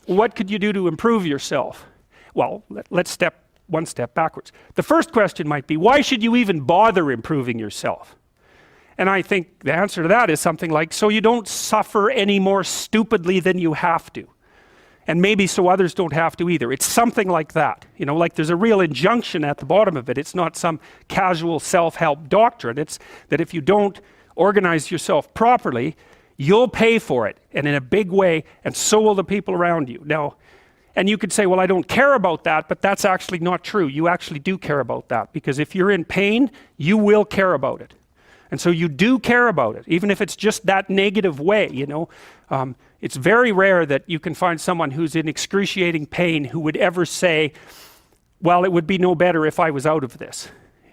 what could you do to improve yourself? Well, let's step one step backwards. The first question might be, why should you even bother improving yourself? And I think the answer to that is something like, so you don't suffer any more stupidly than you have to. And maybe so others don't have to either. It's something like that. You know, like there's a real injunction at the bottom of it. It's not some casual self-help doctrine. It's that if you don't organize yourself properly, you'll pay for it, and in a big way, and so will the people around you. Now, and you could say, well, I don't care about that, but that's actually not true. You actually do care about that, because if you're in pain, you will care about it. And so you do care about it, even if it's just that negative way, you know. It's very rare that you can find someone who's in excruciating pain who would ever say, well, it would be no better if I was out of this.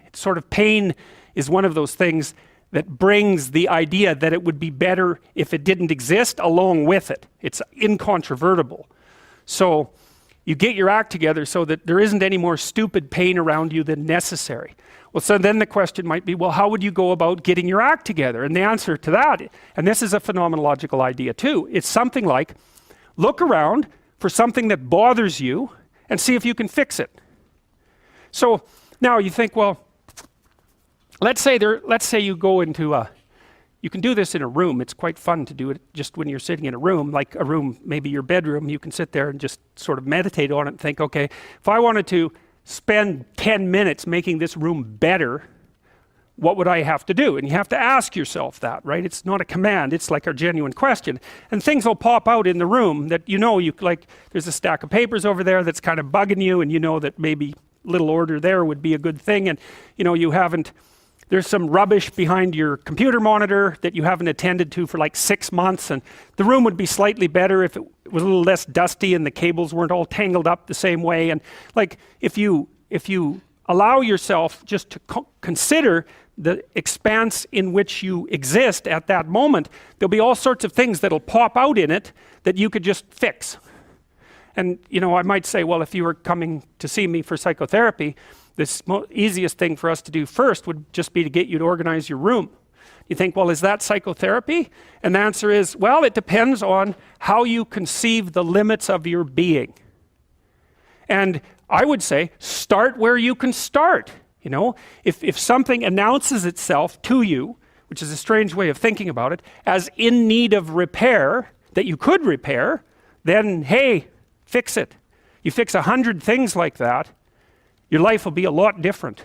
It's sort of, pain is one of those things that brings the idea that it would be better if it didn't exist along with it. It's incontrovertible. So you get your act together so that there isn't any more stupid pain around you than necessary. Well, so then the question might be, well, how would you go about getting your act together? And the answer to that, and this is a phenomenological idea too, it's something like, look around for something that bothers you and see if you can fix it. So now you think, well, let's say you go into you can do this in a room. It's quite fun to do it just when you're sitting in a room, like a room, maybe your bedroom. You can sit there and just sort of meditate on it and think, okay, if I wanted to spend 10 minutes making this room better, what would I have to do? And you have to ask yourself that, right? It's not a command, it's like a genuine question. And things will pop out in the room that you know, like there's a stack of papers over there that's kind of bugging you, and you know that maybe little order there would be a good thing, and you know, there's some rubbish behind your computer monitor that you haven't attended to for like 6 months, and the room would be slightly better if it was a little less dusty and the cables weren't all tangled up the same way. And like if you allow yourself just to consider the expanse in which you exist at that moment, there'll be all sorts of things that'll pop out in it that you could just fix. And you know, I might say, well, if you were coming to see me for psychotherapy, this easiest thing for us to do first would just be to get you to organize your room. You think, well, is that psychotherapy? And the answer is, well, it depends on how you conceive the limits of your being. And I would say, start where you can start. You know, if something announces itself to you, which is a strange way of thinking about it, as in need of repair, that you could repair, then hey, fix it. You fix 100 things like that, your life will be a lot different.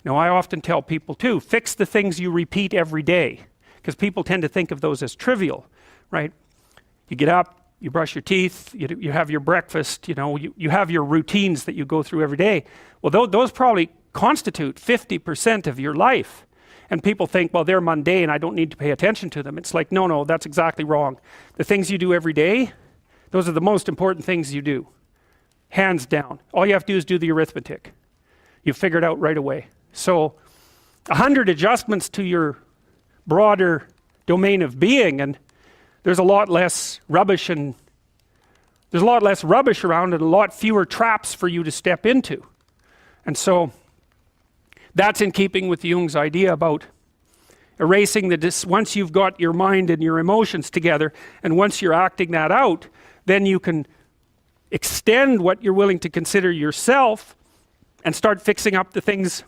Now, I often tell people too, fix the things you repeat every day, because people tend to think of those as trivial, right? You get up, you brush your teeth, you have your breakfast, you know, you have your routines that you go through every day. Well, those probably constitute 50% of your life. And people think, well, they're mundane, I don't need to pay attention to them. It's like, no, that's exactly wrong. The things you do every day, those are the most important things you do. Hands down. All you have to do is do the arithmetic. You figure it out right away. So 100 adjustments to your broader domain of being, and there's a lot less rubbish around, and a lot fewer traps for you to step into. And so that's in keeping with Jung's idea about erasing once you've got your mind and your emotions together, and once you're acting that out, then you can extend what you're willing to consider yourself and start fixing up the things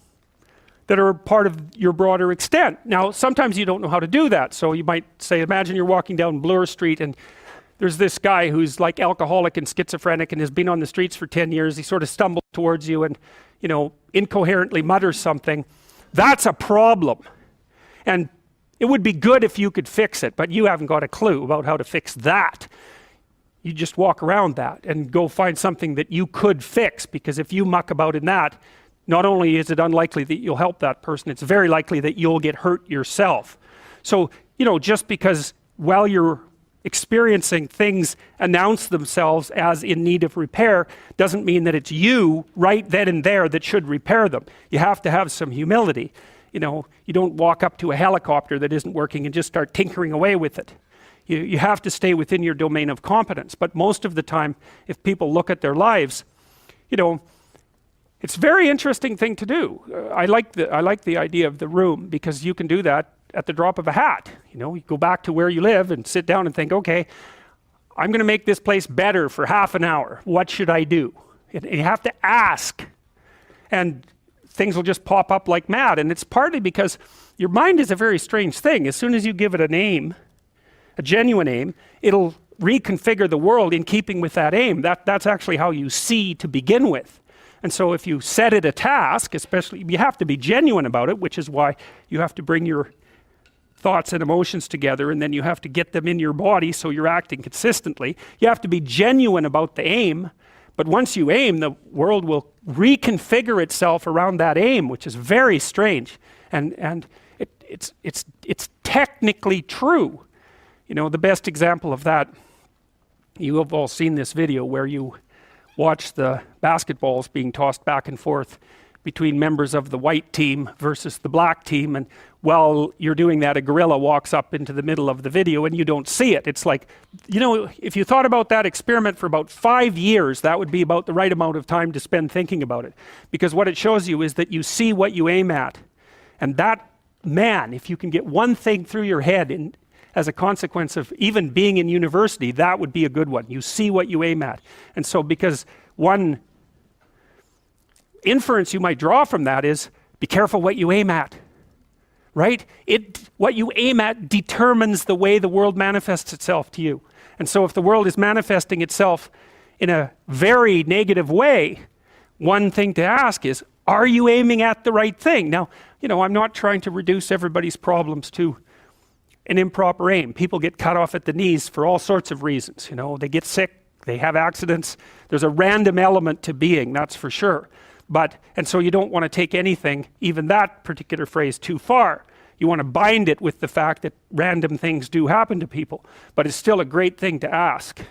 that are part of your broader extent. Now, sometimes you don't know how to do that. So you might say, imagine you're walking down Bloor Street and there's this guy who's like alcoholic and schizophrenic and has been on the streets for 10 years. He sort of stumbles towards you and, you know, incoherently mutters something. That's a problem. And it would be good if you could fix it, but you haven't got a clue about how to fix that. You just walk around that and go find something that you could fix, because if you muck about in that, not only is it unlikely that you'll help that person, it's very likely that you'll get hurt yourself. So, you know, just because while you're experiencing things announce themselves as in need of repair doesn't mean that it's you right then and there that should repair them. You have to have some humility. You know, you don't walk up to a helicopter that isn't working and just start tinkering away with it. You have to stay within your domain of competence. But most of the time, if people look at their lives, you know, it's a very interesting thing to do. I like the idea of the room, because you can do that at the drop of a hat. You know, you go back to where you live and sit down and think, okay, I'm going to make this place better for half an hour. What should I do? You have to ask. And things will just pop up like mad. And it's partly because your mind is a very strange thing. As soon as you give it a name, a genuine aim, it'll reconfigure the world in keeping with that aim. That's actually how you see to begin with. And so if you set it a task, especially, you have to be genuine about it, which is why you have to bring your thoughts and emotions together, and then you have to get them in your body so you're acting consistently. You have to be genuine about the aim, but once you aim, the world will reconfigure itself around that aim, which is very strange. And it's technically true. You know, the best example of that, you have all seen this video where you watch the basketballs being tossed back and forth between members of the white team versus the black team, and while you're doing that, a gorilla walks up into the middle of the video and you don't see it. It's like, you know, if you thought about that experiment for about 5 years, that would be about the right amount of time to spend thinking about it. Because what it shows you is that you see what you aim at. And that, man, if you can get one thing through your head as a consequence of even being in university, that would be a good one. You see what you aim at. And so because one inference you might draw from that is, be careful what you aim at, right? What you aim at determines the way the world manifests itself to you. And so if the world is manifesting itself in a very negative way, one thing to ask is, are you aiming at the right thing? Now, you know, I'm not trying to reduce everybody's problems to an improper aim. People get cut off at the knees for all sorts of reasons. You know, they get sick, they have accidents. There's a random element to being, that's for sure. And so you don't want to take anything, even that particular phrase, too far. You want to bind it with the fact that random things do happen to people, but it's still a great thing to ask.